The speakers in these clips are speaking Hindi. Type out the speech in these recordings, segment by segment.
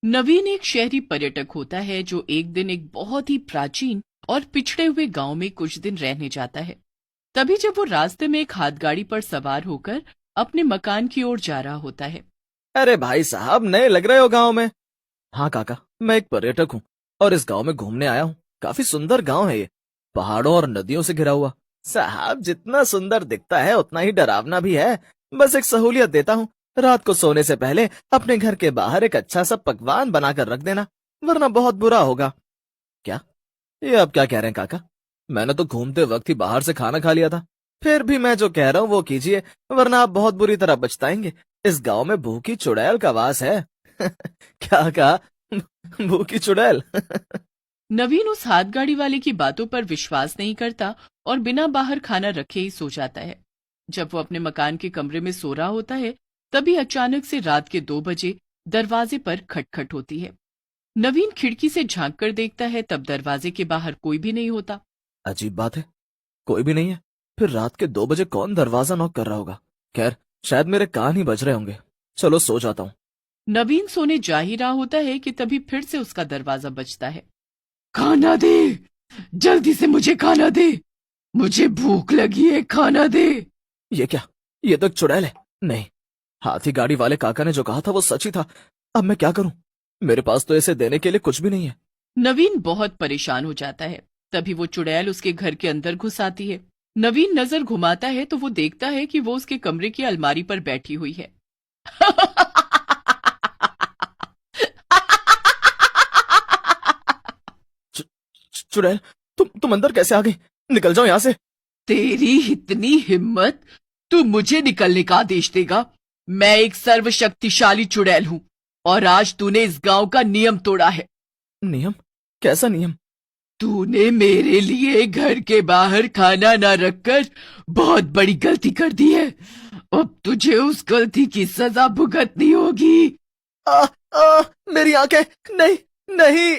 नवीन एक शहरी पर्यटक होता है जो एक दिन एक बहुत ही प्राचीन और पिछड़े हुए गांव में कुछ दिन रहने जाता है। तभी जब वो रास्ते में एक हाथगाड़ी पर सवार होकर अपने मकान की ओर जा रहा होता है। अरे भाई साहब, नए लग रहे हो गांव में। हाँ काका, मैं एक पर्यटक हूँ और इस गांव में घूमने आया हूँ। काफी सुंदर गांव है ये, पहाड़ों और नदियों से घिरा हुआ। साहब, जितना सुंदर दिखता है उतना ही डरावना भी है। बस एक सहूलियत देता हूँ, रात को सोने से पहले अपने घर के बाहर एक अच्छा सा पकवान बनाकर रख देना, वरना बहुत बुरा होगा। क्या? ये आप क्या कह रहे हैं काका? मैंने तो घूमते वक्त ही बाहर से खाना खा लिया था। फिर भी मैं जो कह रहा हूँ वो कीजिए, वरना आप बहुत बुरी तरह पछताएंगे। इस गांव में भूखी चुड़ैल का वास है। क्या कहा? भूखी चुड़ैल? नवीन उस हाथगाड़ी वाले की बातों पर विश्वास नहीं करता और बिना बाहर खाना रखे ही सो जाता है। जब वो अपने मकान के कमरे में सो रहा होता है, तभी अचानक से रात के 2 बजे दरवाजे पर खटखट होती है। नवीन खिड़की से झांक कर देखता है, तब दरवाजे के बाहर कोई भी नहीं होता। अजीब बात है, कोई भी नहीं है। फिर रात के 2 बजे कौन दरवाजा नॉक कर रहा होगा? खैर, शायद मेरे कान ही बज रहे होंगे। चलो सो जाता हूँ। नवीन सोने जा ही रहा होता है कि तभी फिर से उसका दरवाजा बजता है। खाना दे, जल्दी से मुझे खाना दे, मुझे भूख लगी है, खाना दे। ये क्या? ये तो एक चुड़ैल है। नहीं, हाथी गाड़ी वाले काका ने जो कहा था वो सच ही था। अब मैं क्या करूं? मेरे पास तो इसे देने के लिए कुछ भी नहीं है। नवीन बहुत परेशान हो जाता है। तभी वो चुड़ैल उसके घर के अंदर घुस आती है। नवीन नजर घुमाता है तो वो देखता है कि वो उसके कमरे की अलमारी पर बैठी हुई है। चुड़ैल, तुम अंदर कैसे आ गई? निकल जाओ यहाँ से। तेरी इतनी हिम्मत, तू मुझे निकलने का आदेश देगा? मैं एक सर्वशक्तिशाली चुड़ैल हूँ और आज तूने इस गांव का नियम तोड़ा है। नियम? कैसा नियम? तूने मेरे लिए घर के बाहर खाना ना रखकर बहुत बड़ी गलती कर दी है। अब तुझे उस गलती की सजा भुगतनी होगी। आ, मेरी आंखें! नहीं, नहीं।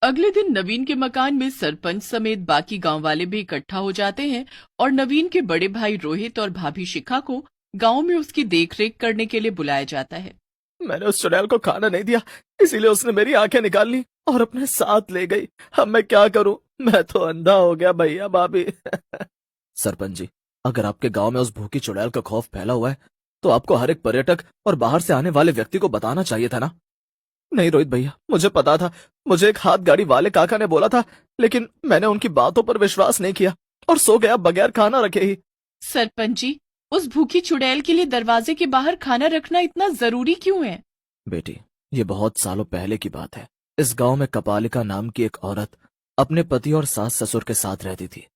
अगले दिन नवीन के मकान में सरपंच समेत बाकी गांव वाले भी इकट्ठा हो जाते हैं और नवीन के बड़े भाई रोहित और भाभी शिखा को गांव में उसकी देखरेख करने के लिए बुलाया जाता है। मैंने उस चुड़ैल को खाना नहीं दिया, इसीलिए उसने मेरी आंखें निकाल ली और अपने साथ ले गई। अब मैं क्या करूं? मैं तो अंधा हो गया भैया भाभी। सरपंच जी, अगर आपके गांव में उस भूखी चुड़ैल का खौफ फैला हुआ है तो आपको हर एक पर्यटक और बाहर से आने वाले व्यक्ति को बताना चाहिए था ना। नहीं रोहित भैया, मुझे पता था। मुझे एक हाथ गाड़ी वाले काका ने बोला था, लेकिन मैंने उनकी बातों पर विश्वास नहीं किया और सो गया बगैर खाना रखे ही। सरपंच जी, उस भूखी चुड़ैल के लिए दरवाजे के बाहर खाना रखना इतना जरूरी क्यों है? बेटी, ये बहुत सालों पहले की बात है। इस गांव में कपालिका नाम की एक औरत अपने पति और सास ससुर के साथ रहती थी,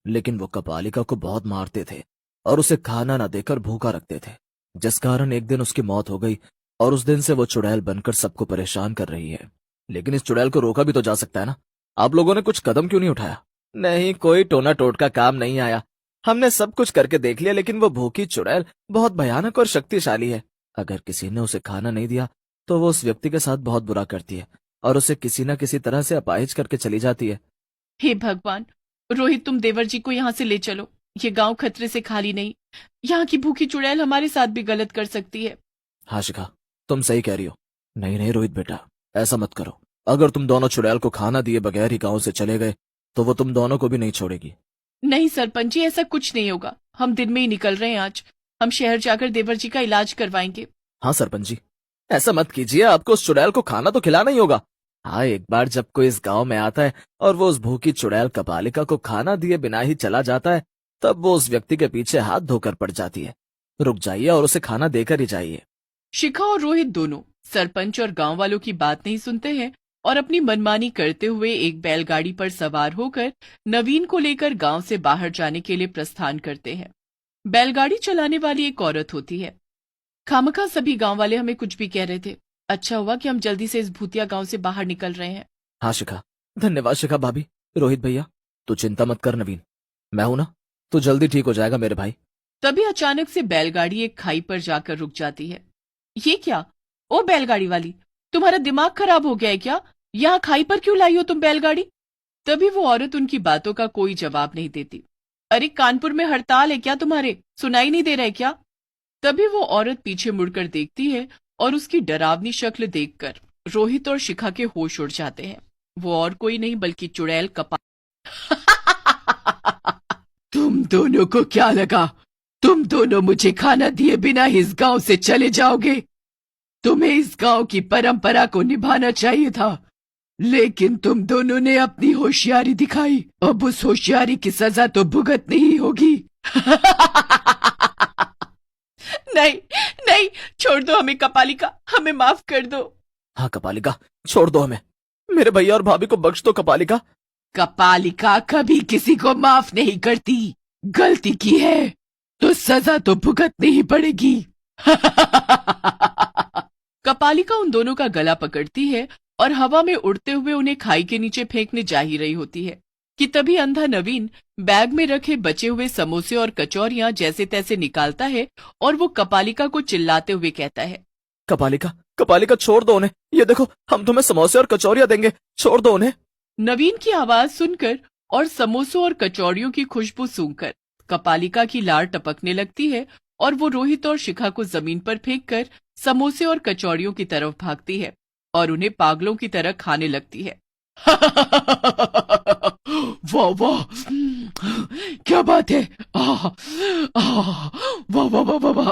लेकिन वो कपालिका को बहुत मारते थे और उसे खाना न देकर भूखा रखते थे, जिस कारण एक दिन उसकी मौत हो गई और उस दिन से वो चुड़ैल बनकर सबको परेशान कर रही है। लेकिन इस चुड़ैल को रोका भी तो जा सकता है ना। आप लोगों ने कुछ कदम क्यों नहीं उठाया? नहीं, कोई टोना टोटका काम नहीं आया। हमने सब कुछ करके देख लिया, लेकिन वो भूखी चुड़ैल बहुत भयानक और शक्तिशाली है। अगर किसी ने उसे खाना नहीं दिया तो वो उस व्यक्ति के साथ बहुत बुरा करती है और उसे किसी न किसी तरह से अपाहिज करके चली जाती है। हे भगवान! रोहित, तुम देवर जी को यहाँ से ले चलो। ये गांव खतरे से खाली नहीं। यहाँ की भूखी चुड़ैल हमारे साथ भी गलत कर सकती है। हाँ शिखा, तुम सही कह रही हो। नहीं नहीं रोहित बेटा, ऐसा मत करो। अगर तुम दोनों चुड़ैल को खाना दिए बगैर ही गांव से चले गए तो वो तुम दोनों को भी नहीं छोड़ेगी। नहीं सरपंच जी, ऐसा कुछ नहीं होगा। हम दिन में ही निकल रहे हैं आज। हम शहर जाकर देवर जी का इलाज करवाएंगे। हाँ सरपंच जी, ऐसा मत कीजिए। आपको उस चुड़ैल को खाना तो खिलाना ही होगा। हाँ, एक बार जब कोई इस गांव में आता है और वो उस भूखी चुड़ैल कपालिका को खाना दिए बिना ही चला जाता है, तब वो उस व्यक्ति के पीछे हाथ धोकर पड़ जाती है। रुक जाइए और उसे खाना देकर ही जाइए। शिखा और रोहित दोनों सरपंच और गांव वालों की बात नहीं सुनते हैं और अपनी मनमानी करते हुए एक बैलगाड़ी पर सवार होकर नवीन को लेकर गांव से बाहर जाने के लिए प्रस्थान करते हैं। बैलगाड़ी चलाने वाली एक औरत होती है। खामखा सभी गांव वाले हमें कुछ भी कह रहे थे। अच्छा हुआ कि हम जल्दी से इस भूतिया गांव से बाहर निकल रहे हैं। हाँ शिखा, धन्यवाद शिखा भाभी। रोहित भैया, तू चिंता मत कर नवीन, मैं हूं ना। तू जल्दी ठीक हो जाएगा मेरे भाई। तभी अचानक से बैलगाड़ी एक खाई पर जाकर रुक जाती है। ये क्या? ओ बैलगाड़ी वाली, तुम्हारा दिमाग खराब हो गया है क्या? यहाँ खाई पर क्यों लाई हो तुम बैलगाड़ी? तभी वो औरत उनकी बातों का कोई जवाब नहीं देती। अरे कानपुर में हड़ताल है क्या तुम्हारे? सुनाई नहीं दे रहा है क्या? तभी वो औरत पीछे मुड़कर देखती है और उसकी डरावनी शक्ल देखकर रोहित और शिखा के होश उड़ जाते हैं। वो और कोई नहीं बल्कि चुड़ैल कपाल। तुम दोनों को क्या लगा तुम दोनों मुझे खाना दिए बिना इस गांव से चले जाओगे? तुम्हें इस गांव की परंपरा को निभाना चाहिए था, लेकिन तुम दोनों ने अपनी होशियारी दिखाई। अब उस होशियारी की सजा तो भुगतनी ही होगी। नहीं नहीं, छोड़ दो हमें कपालिका, हमें माफ कर दो। हाँ कपालिका, छोड़ दो हमें, मेरे भैया और भाभी को बख्श दो कपालिका। कपालिका कभी किसी को माफ नहीं करती। गलती की है तो सजा तो भुगतनी ही पड़ेगी। कपालिका उन दोनों का गला पकड़ती है और हवा में उड़ते हुए उन्हें खाई के नीचे फेंकने जा ही रही होती है कि तभी अंधा नवीन बैग में रखे बचे हुए समोसे और कचौरियां जैसे तैसे निकालता है और वो कपालिका को चिल्लाते हुए कहता है, कपालिका कपालिका छोड़ दो उन्हें, ये देखो हम तुम्हें समोसे और कचौरियां देंगे, छोड़ दो उन्हें। नवीन की आवाज सुनकर और समोसों और कचौड़ियों की खुशबू सूंघकर कपालिका की लार टपकने लगती है और वो रोहित और शिखा को जमीन पर फेंककर समोसे और कचौड़ियों की तरफ भागती है और उन्हें पागलों की तरह खाने लगती है। वाह वाह, क्या बात है, वाह वाह वाह वाह वाह।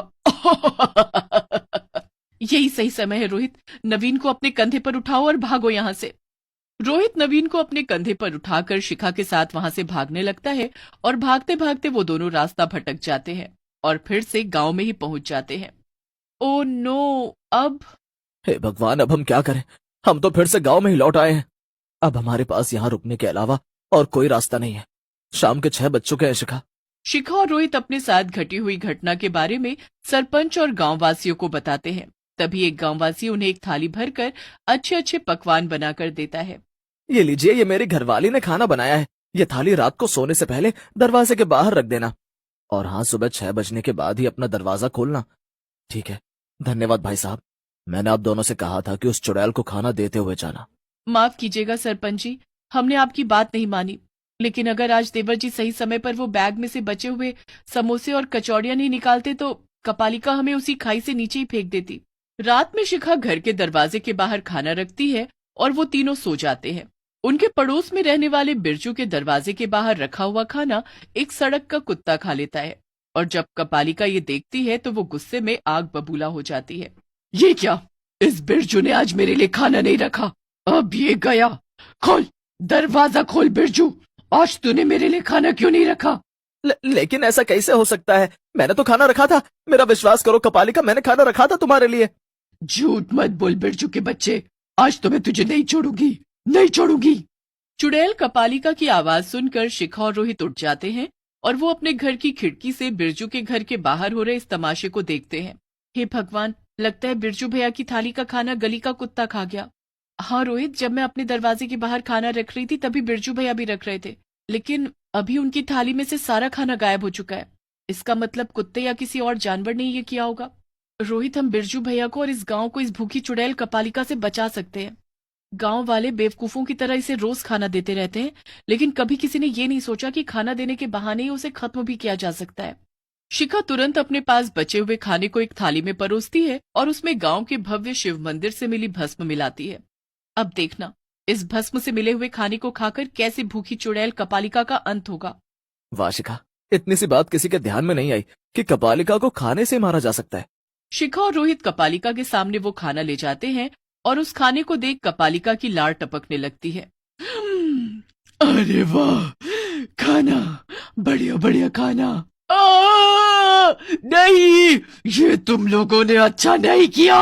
यही सही समय है रोहित, नवीन को अपने कंधे पर उठाओ और भागो यहाँ से। रोहित नवीन को अपने कंधे पर उठाकर शिखा के साथ वहां से भागने लगता है और भागते भागते वो दोनों रास्ता भटक जाते हैं और फिर से गांव में ही पहुंच जाते हैं। ओ नो, अब हे भगवान, अब हम क्या करें? हम तो फिर से गांव में ही लौट आए हैं। अब हमारे पास यहाँ रुकने के अलावा और कोई रास्ता नहीं है। शाम के 6 बज चुके हैं शिखा। शिखा और रोहित अपने साथ घटी हुई घटना के बारे में सरपंच और गांववासियों को बताते हैं। तभी एक गांववासी उन्हें एक थाली भरकर अच्छे अच्छे पकवान बनाकर देता है। ये लीजिए, ये मेरी घरवाली ने खाना बनाया है। ये थाली रात को सोने से पहले दरवाजे के बाहर रख देना, और हाँ, सुबह 6 बजने के बाद ही अपना दरवाजा खोलना। ठीक है, धन्यवाद भाई साहब। मैंने आप दोनों से कहा था कि उस चुड़ैल को खाना देते हुए जाना। माफ कीजिएगा सरपंच जी, हमने आपकी बात नहीं मानी, लेकिन अगर आज देवर जी सही समय पर वो बैग में से बचे हुए समोसे और कचौड़ियां नहीं निकालते तो कपालिका हमें उसी खाई से नीचे ही फेंक देती। रात में शिखा घर के दरवाजे के बाहर खाना रखती है और वो तीनों सो जाते हैं। उनके पड़ोस में रहने वाले बिरजू के दरवाजे के बाहर रखा हुआ खाना एक सड़क का कुत्ता खा लेता है और जब कपालिका ये देखती है तो वो गुस्से में आग बबूला हो जाती है। ये क्या, इस बिरजू ने आज मेरे लिए खाना नहीं रखा, अब ये गया। खोल दरवाजा, खोल बिरजू, आज तूने मेरे लिए खाना क्यों नहीं रखा? लेकिन ऐसा कैसे हो सकता है? मैंने तो खाना रखा था। मेरा विश्वास करो कपालिका, मैंने खाना रखा था तुम्हारे लिए। झूठ मत बोल बिरजू के बच्चे, आज तो मैं तुझे नहीं छोड़ूंगी, नहीं छोड़ूंगी। चुड़ैल कपालिका की आवाज सुनकर शिखा और रोहित उठ जाते हैं और वो अपने घर की खिड़की से बिरजू के घर के बाहर हो रहे इस तमाशे को देखते हैं। हे भगवान, लगता है बिरजू भैया की थाली का खाना गली का कुत्ता खा गया। हाँ रोहित, जब मैं अपने दरवाजे के बाहर खाना रख रही थी तभी बिरजू भैया भी रख रहे थे, लेकिन अभी उनकी थाली में से सारा खाना गायब हो चुका है। इसका मतलब कुत्ते या किसी और जानवर ने ये किया होगा। रोहित, हम बिरजू भैया को और इस गांव को इस भूखी चुड़ैल कपालिका से बचा सकते हैं। गांव वाले बेवकूफों की तरह इसे रोज खाना देते रहते हैं, लेकिन कभी किसी ने ये नहीं सोचा कि खाना देने के बहाने ही उसे खत्म भी किया जा सकता है। शिखा तुरंत अपने पास बचे हुए खाने को एक थाली में परोसती है और उसमें गांव के भव्य शिव मंदिर से मिली भस्म मिलाती है। अब देखना, इस भस्म से मिले हुए खाने को खाकर कैसे भूखी चुड़ैल कपालिका का अंत होगा। वाह शिखा, इतनी सी बात किसी के ध्यान में नहीं आई कि कपालिका को खाने से मारा जा सकता है। शिखा और रोहित कपालिका के सामने वो खाना ले जाते हैं और उस खाने को देख कपालिका की लार टपकने लगती है। अरे वाह, खाना, बढ़िया बढ़िया खाना। नहीं, ये तुम लोगों ने अच्छा नहीं किया।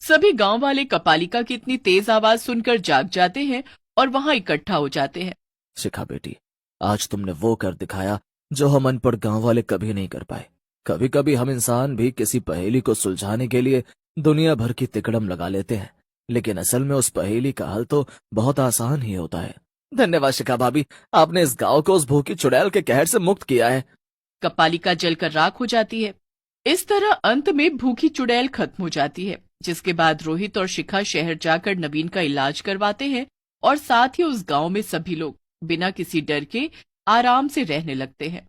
सभी गांव वाले कपालिका की इतनी तेज आवाज सुनकर जाग जाते हैं और वहां इकट्ठा हो जाते हैं। शिखा बेटी, आज तुमने वो कर दिखाया जो हम अनपढ़ गांव वाले कभी नहीं कर पाए। कभी कभी हम इंसान भी किसी पहेली को सुलझाने के लिए दुनिया भर की तिकड़म लगा लेते हैं, लेकिन असल में उस पहेली का हल तो बहुत आसान ही होता है। धन्यवाद शिखा भाभी, आपने इस गांव को उस भूखी चुड़ैल के कहर से मुक्त किया है। कपालिका जलकर राख हो जाती है। इस तरह अंत में भूखी चुड़ैल खत्म हो जाती है, जिसके बाद रोहित और शिखा शहर जाकर नवीन का इलाज करवाते हैं और साथ ही उस गांव में सभी लोग बिना किसी डर के आराम से रहने लगते हैं।